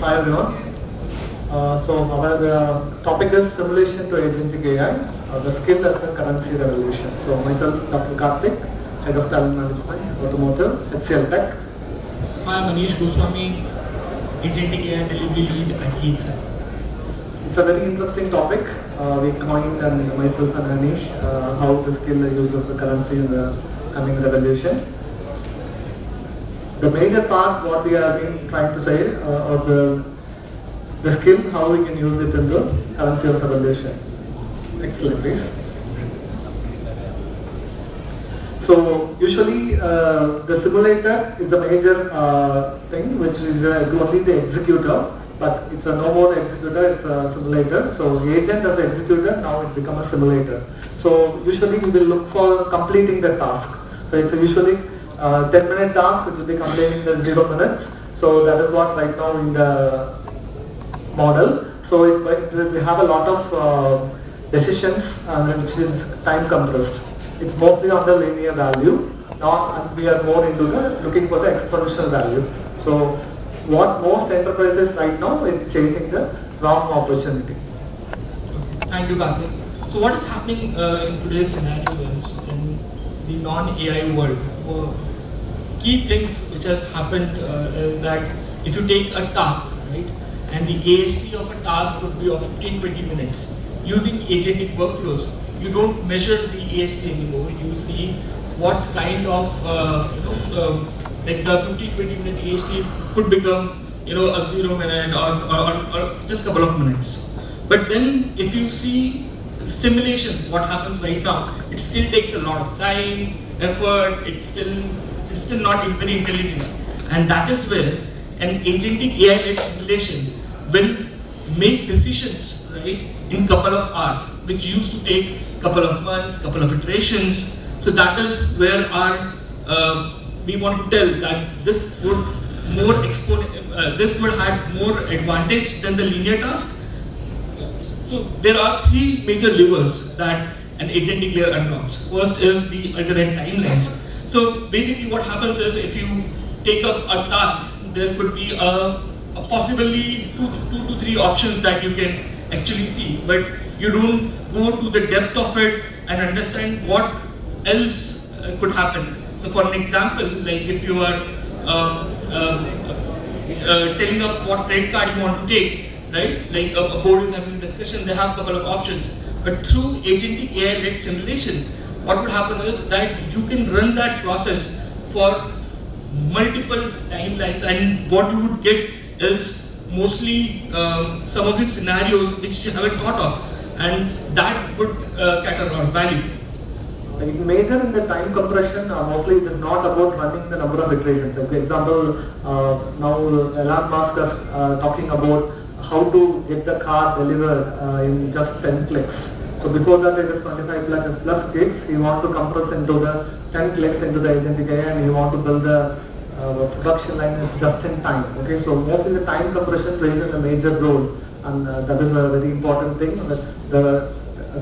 Hi everyone. So our topic is simulation to agentic AI, the skill as a currency revolution. So myself, Dr. Karthick, Head of Talent Management, Automotive, HCLTech. Hi, I'm Anish, Goswami, Agentic AI Delivery Lead at 𝗕𝗗𝗄𝗃. It's a very interesting topic. We coined, and myself and Anish, how the skill uses the currency in the coming revolution. The major part, what we have been trying to say, of the skill, how we can use it in the currency of revolution. Next slide, please. So usually the simulator is a major thing, which is only the executor, but it's no more executor, it's a simulator. So agent as an executor, now it becomes a simulator. So usually we will look for completing the task. So it's usually 10-minute task, it will be completing the 0 minutes. So that is what right now in the model. So we have a lot of decisions which is time compressed. It's mostly on the linear value. Now we are more into the looking for the exponential value. So what most enterprises right now is chasing the wrong opportunity. Okay. Thank you, Karthik. So what is happening in today's scenario is in the non-AI world, key things which has happened is that if you take a task, right, and the AST of a task would be of 15-20 minutes. Using agentic workflows, you don't measure the AST anymore. You see what kind of like the 15-20 minute AST could become a 0 minute or just a couple of minutes. But then if you see simulation, what happens right now, it still takes a lot of time, effort. It's still not very intelligent, and that is where an agentic AI-led simulation will make decisions, right, in couple of hours, which used to take couple of months, couple of iterations. So that is where our we want to tell that this would have more advantage than the linear task. So there are three major levers that an agentic layer unlocks. First is the alternate timelines. So basically what happens is if you take up a task, there could be a possibly two to three options that you can actually see, but you don't go to the depth of it and understand what else could happen. So for an example, like if you are telling up what credit card you want to take, right? Like a board is having a discussion, they have a couple of options. But through agentic AI-led simulation, what would happen is that you can run that process for multiple timelines, and what you would get is mostly some of the scenarios which you haven't thought of, and that would get a lot of value. Major in the time compression, mostly it is not about running the number of iterations. Like for example, now Elon Musk is talking about how to get the car delivered in just 10 clicks. So before that it is 25 plus clicks. He want to compress into the 10 clicks into the agentic AI, and he want to build the production line just in time. Okay, so mostly the time compression plays a major role, and that is a very important thing. The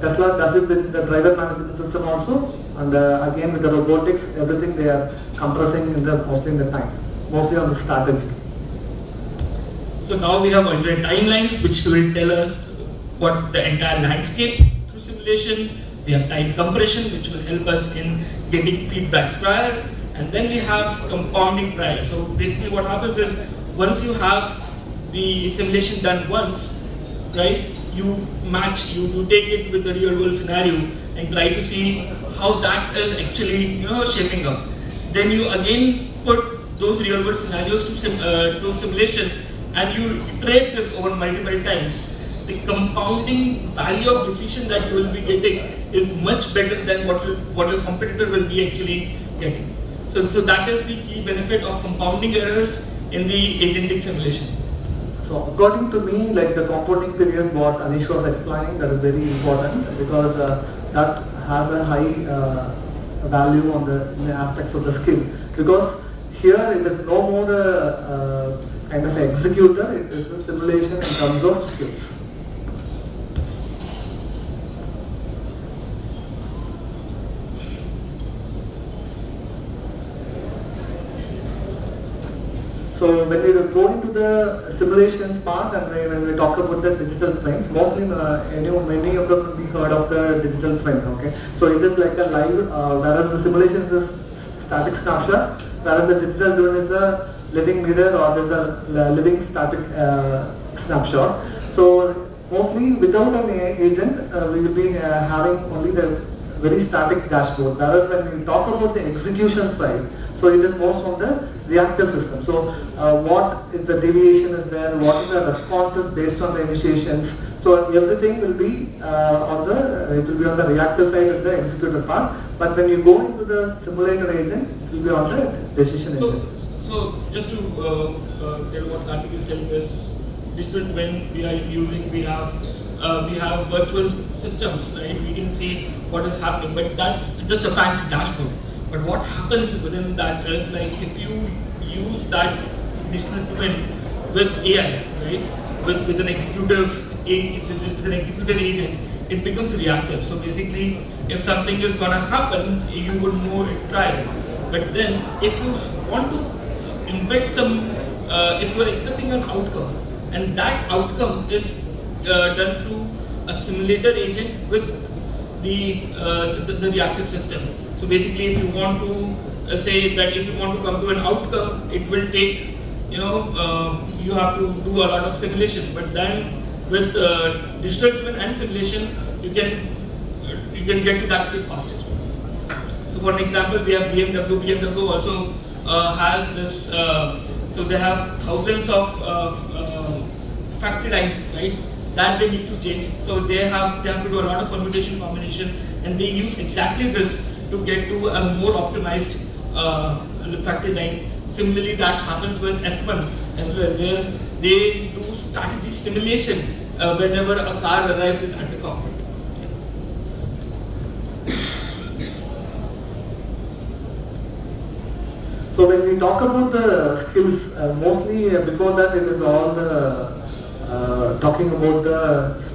Tesla does it with the driver management system also, and again with the robotics, everything they are compressing in the mostly in the time, mostly on the strategy. So now we have alternate timelines which will tell us what the entire landscape through simulation. We have time compression which will help us in getting feedbacks prior, and then we have compounding prior. So basically what happens is once you have the simulation done once, right, you take it with the real world scenario and try to see how that is actually shaping up. Then you again put those real world scenarios to simulation, and you iterate this over multiple times. The compounding value of decision that you will be getting is much better than what your competitor will be actually getting. So that is the key benefit of compounding errors in the agentic simulation. So according to me, like the compounding periods, what Anish was explaining, that is very important, because that has a high value on the aspects of the skill. Because here it is no more kind of executor, it is a simulation in terms of skills. So So when we go into the simulations part and when we talk about the digital twins, mostly many of them will be heard of the digital twin. Okay, so it is like a live, whereas the simulation is a static snapshot, whereas the digital twin is a living mirror or there's a living static snapshot. So mostly without an agent, we will be having only the very static dashboard. Whereas when we talk about the execution side, so it is most on the reactive system. So what is the deviation is there, what is the responses based on the initiations. So everything will be it will be on the reactive side of the executor part. But when you go into the simulator agent, it will be on the decision agent. So just to tell what Karthik is telling us, digital twin we are using, we have virtual systems, right? We can see what is happening, but that's just a fancy dashboard. But what happens within that is, like, if you use that digital twin with AI, right, with an executive agent, it becomes reactive. So basically, if something is gonna happen, you would know it prior. But then, if you want to embed some, if you are expecting an outcome, and that outcome is done through a simulator agent with the reactive system. So basically, if you want to say that if you want to come to an outcome, it will take, you have to do a lot of simulation. But then with digital twin and simulation, you can get to that state faster. So for an example, we have BMW. BMW also has this. So they have thousands of factory line, right? That they need to change. So they have to do a lot of permutation combination, and they use exactly this to get to a more optimized factory line. Similarly, that happens with F1 as well, where they do strategy simulation whenever a car arrives at the cockpit. So when we talk about the skills, mostly before that it is all the talking about the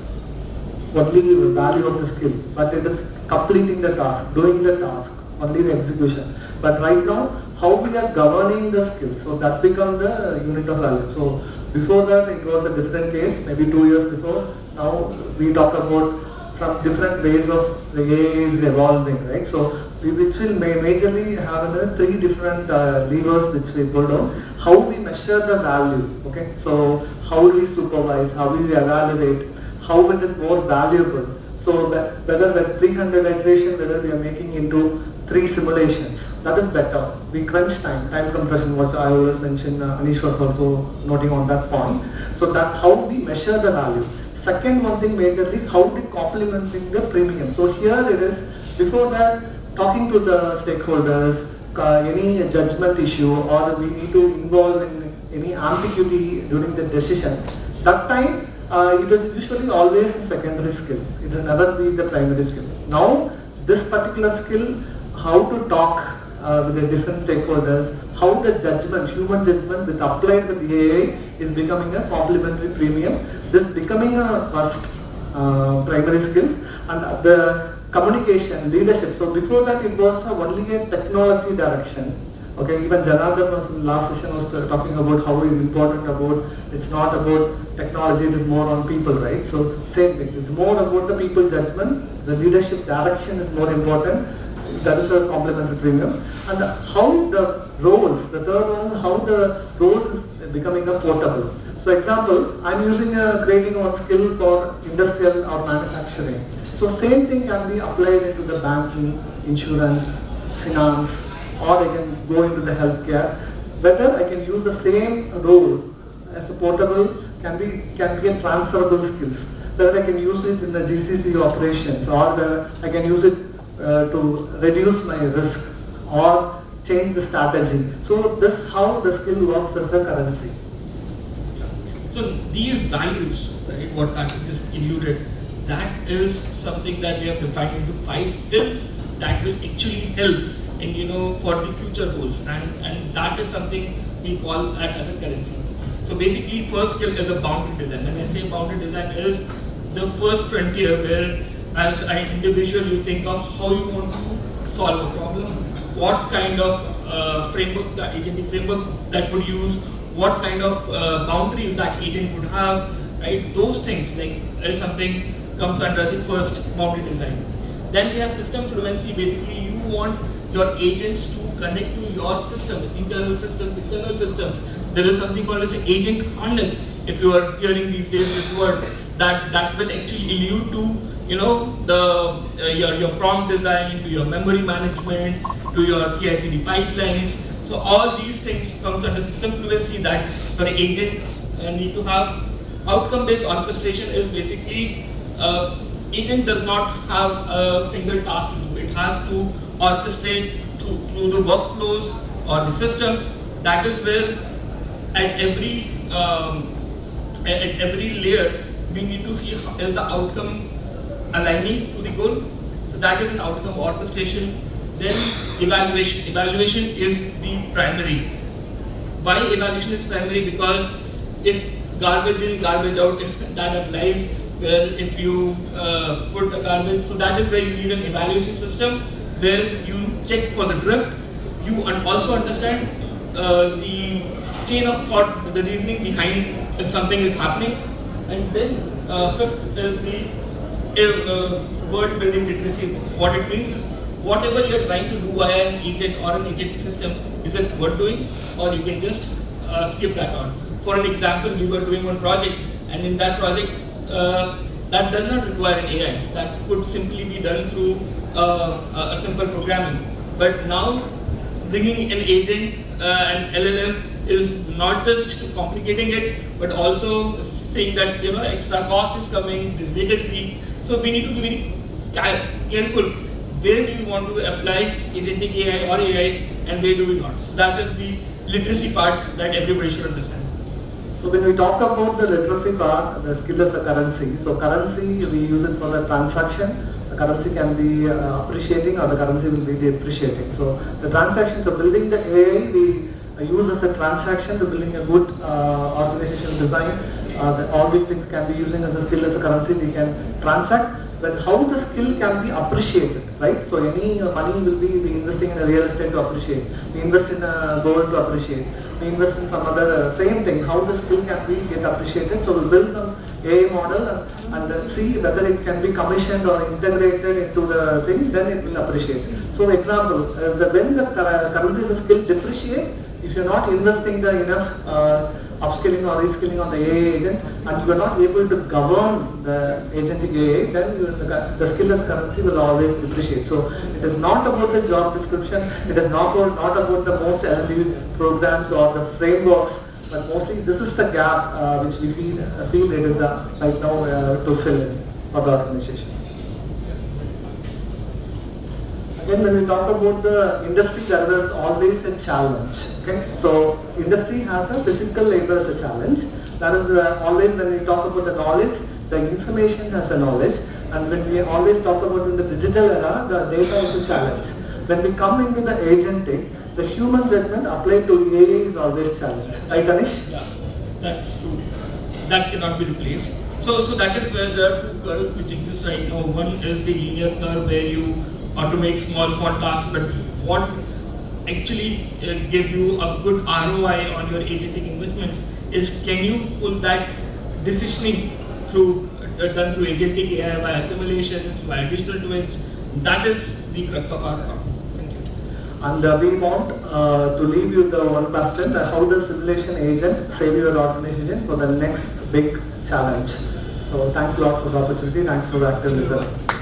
only value of the skill, but it is completing the task, doing the task, only the execution. But right now, how we are governing the skills, so that becomes the unit of value. So before that, it was a different case, maybe 2 years before. Now we talk about from different ways of the AI is evolving, right? So which will majorly have the 3 different levers which we pulled on. How we measure the value, okay? So how we supervise, how we evaluate, how it is more valuable. So whether with 300 iteration, whether we are making into 3 simulations, that is better. We crunch time compression, which I always mentioned, Anish was also noting on that point. So that how we measure the value. Second one thing majorly, how we complementing the premium. So here it is, before that, talking to the stakeholders, any judgment issue, or we need to involve in any ambiguity during the decision. That time, it is usually always a secondary skill. It will never be the primary skill. Now, this particular skill, how to talk with the different stakeholders, how the judgment, human judgment with applied with the AI is becoming a complementary premium. This becoming a must primary skills, and the communication, leadership. So before that it was only a technology direction. Okay, even Jayaram was in last session was talking about how important about, it's not about technology, it is more on people, right? So same thing, it's more about the people judgment, the leadership direction is more important. That is a complementary premium. And how the roles, the third one is how the roles is becoming a portable. So example, I'm using creating one skill for industrial or manufacturing. So same thing can be applied into the banking, insurance, finance, or I can go into the healthcare. Whether I can use the same role as a portable can be a transferable skills. Whether I can use it in the GCC operations, or I can use it to reduce my risk or change the strategy. So this is how the skill works as a currency. So these values, right, what Karthik just alluded, that is something that we have defined into 5 skills that will actually help in, for the future goals, and that is something we call that as a currency. So basically, first skill is a boundary design. When I say boundary design, is the first frontier where, as an individual, you think of how you want to solve a problem, what kind of framework, the agentic framework that would use, what kind of boundaries that agent would have, right? Those things like is something comes under the first boundary design. Then we have system fluency. Basically, you want your agents to connect to your system, internal systems, external systems. There is something called as agent harness. If you are hearing these days this word, that will actually allude to, you know, the your prompt design, to your memory management, to your CI/CD pipelines. So all these things comes under system fluency that your agent need to have. Outcome-based orchestration is basically agent does not have a single task to do. It has to orchestrate through the workflows or the systems. That is where at every layer we need to see how is the outcome aligning to the goal. So that is an outcome orchestration. Then evaluation. Evaluation is the primary. Why evaluation is primary? Because if garbage in, garbage out, that applies. Where if you put a garbage, so that is where you need an evaluation system where you check for the drift. You also understand the chain of thought, the reasoning behind if something is happening. And then fifth is the word building literacy. What it means is whatever you are trying to do via an agent or an agentic system, is it worth doing, or you can just skip that on. For an example, we were doing one project, and in that project, that does not require an AI. That could simply be done through a simple programming. But now, bringing an agent and LLM is not just complicating it, but also saying that, you know, extra cost is coming, this latency. So we need to be very careful. Where do you want to apply agentic AI or AI, and where do we not? So that is the literacy part that everybody should understand. So when we talk about the literacy part, the skill is a currency. So currency, we use it for the transaction. The currency can be appreciating, or the currency will be depreciating. So the transactions of building the AI, we use as a transaction to building a good organizational design. All these things can be using as a skill as a currency. We can transact. But how the skill can be appreciated, right? So any money will be investing in a real estate to appreciate. We invest in a gold to appreciate. We invest in some other same thing. How the skill can be get appreciated. So we build some AI model and see whether it can be commissioned or integrated into the thing. Then it will appreciate. So example, when the currency is a skill depreciate, if you're not investing the enough upskilling or reskilling on the AI agent, and you are not able to govern the agentic AI, then the skill as currency will always depreciate. So it is not about the job description, it is not about the most LLM programs or the frameworks, but mostly this is the gap which we feel it is right now to fill in for the organization. Again, when we talk about the industry, there is always a challenge. Okay, so industry has a physical labor as a challenge. That is always when we talk about the knowledge, the information has the knowledge, and when we always talk about in the digital era, the data is a challenge. When we come into the agentic, the human judgment applied to AI is always challenge. Right, Anish? Yeah, that's true. That cannot be replaced. So that is where there are two curves which exist right now. One is the linear curve where you automate small tasks, but what actually give you a good ROI on your agentic investments is, can you pull that decisioning done through agentic AI via simulations, via digital twins. That is the crux of our problem. Thank you. And we want to leave you the one question, how the simulation agent save your organization for the next big challenge. So thanks a lot for the opportunity. Thanks for the active listening.